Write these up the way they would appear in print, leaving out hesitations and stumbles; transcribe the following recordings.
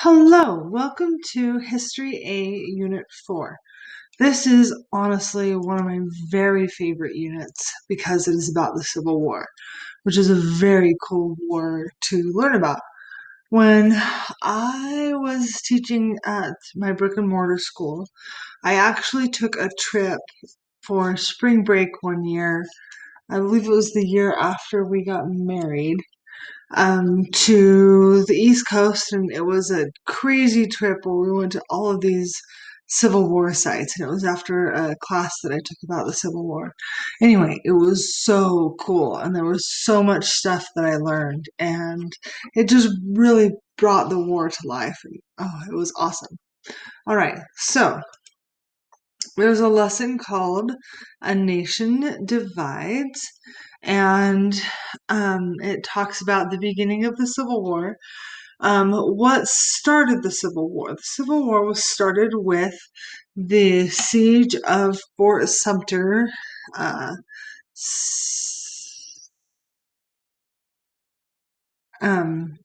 Hello, welcome to History A Unit 4. This is honestly one of my very favorite units because it is about the Civil War, which is a very cool war to learn about. When I was teaching at my brick and mortar school, I actually took a trip for spring break one year. I believe it was the year after we got married to the East Coast, and it was a crazy trip where we went to all of these Civil War sites, and it was after a class that I took about the Civil War. Anyway, it was so cool, and there was so much stuff that I learned, and it just really brought the war to life. And, oh, it was awesome. All right, so there's a lesson called A Nation Divides, and it talks about the beginning of the Civil War. What started the Civil War? The Civil War was started with the siege of Fort Sumter. Uh, um,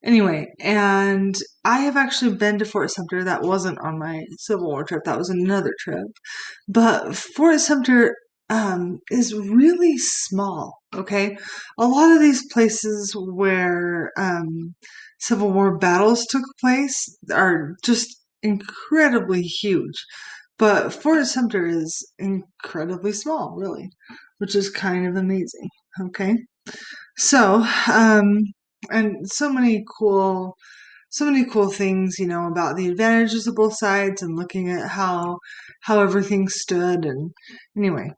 Anyway, and I have actually been to Fort Sumter. That wasn't on my Civil War trip. That was another trip. But Fort Sumter is really small, okay? A lot of these places where Civil War battles took place are just incredibly huge. But Fort Sumter is incredibly small, really, which is kind of amazing, okay? So, and so many cool things, about the advantages of both sides and looking at how everything stood. And anyway,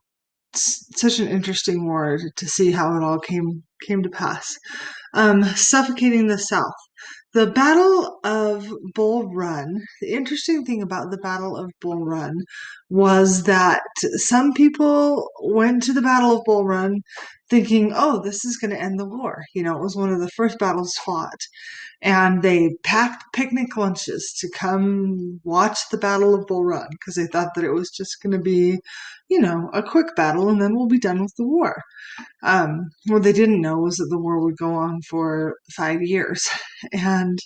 it's such an interesting war to see how it all came to pass. Suffocating the South. The Battle of Bull Run. The interesting thing about the Battle of Bull Run was that some people went to the Battle of Bull Run thinking, oh, this is going to end the war. It was one of the first battles fought. And they packed picnic lunches to come watch the Battle of Bull Run because they thought that it was just going to be, a quick battle and then we'll be done with the war. What they didn't know was that the war would go on for 5 years. And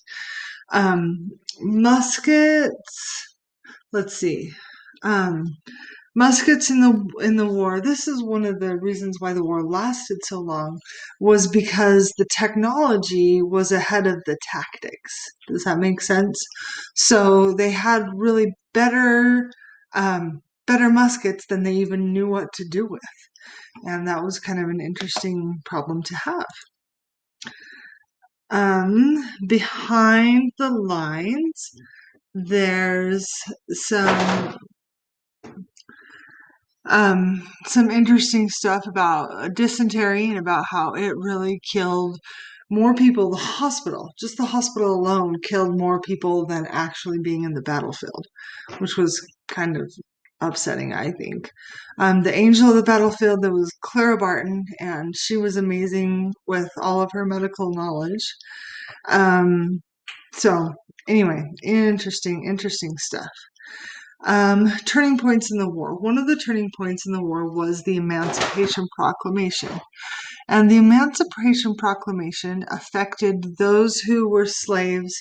muskets, let's see. Um, Muskets in the war. This is one of the reasons why the war lasted so long, was because the technology was ahead of the tactics. Does that make sense? So they had really better muskets than they even knew what to do with, and that was kind of an interesting problem to have. Behind the lines, there's some some interesting stuff about dysentery and about how it really killed more people. Just the hospital alone killed more people than actually being in the battlefield, which was kind of upsetting, I think. The angel of the battlefield, there was Clara Barton, and she was amazing with all of her medical knowledge. Um, so anyway, interesting stuff. Turning points in the war. One of the turning points in the war was the Emancipation Proclamation. And the Emancipation Proclamation affected those who were slaves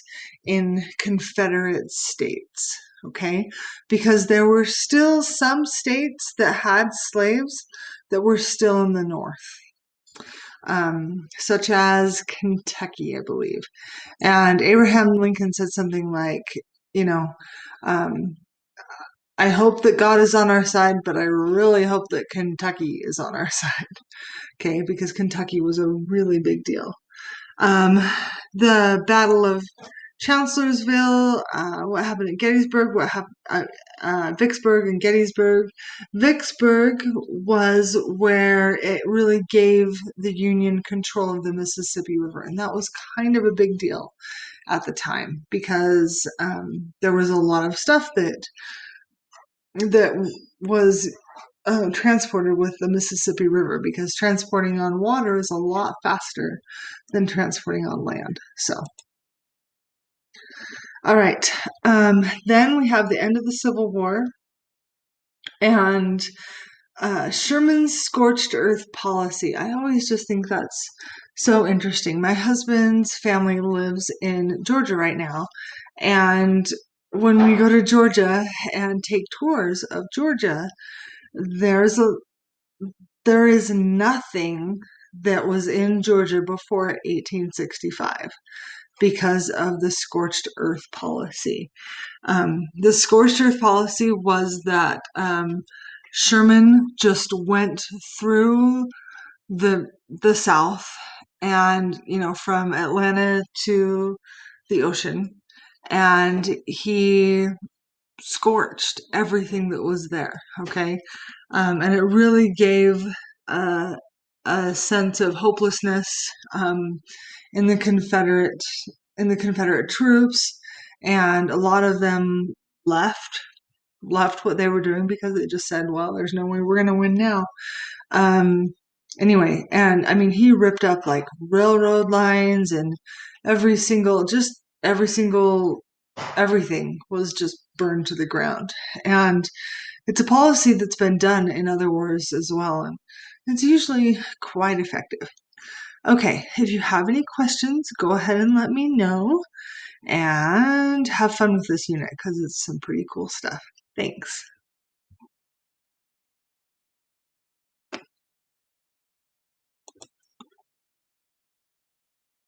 in Confederate states, okay? Because there were still some states that had slaves that were still in the North, such as Kentucky, I believe. And Abraham Lincoln said something like, you know, um, I hope that God is on our side, but I really hope that Kentucky is on our side. Okay, because Kentucky was a really big deal. Um, the Battle of Chancellorsville, what happened at Gettysburg, what happened Vicksburg and Gettysburg. Vicksburg was where it really gave the Union control of the Mississippi River, and that was kind of a big deal at the time because there was a lot of stuff that was transported with the Mississippi River, because transporting on water is a lot faster than transporting on land. So, all right. Then we have the end of the Civil War and Sherman's scorched earth policy. I always just think that's So interesting. My husband's family lives in Georgia right now, and when we go to Georgia and take tours of Georgia, there's a there is nothing that was in Georgia before 1865 because of the scorched earth policy. The scorched earth policy was that Sherman just went through the South, and from Atlanta to the ocean, and he scorched everything that was there. Okay, and it really gave a, a sense of hopelessness um, in the Confederate troops, and a lot of them left left what they were doing because they just said, "Well, there's no way we're going to win now." Um, anyway, and I mean, he ripped up like railroad lines, and every single everything was just burned to the ground. And it's a policy that's been done in other wars as well, and it's usually quite effective. Okay, if you have any questions, go ahead and let me know, and have fun with this unit because it's some pretty cool stuff. Thanks.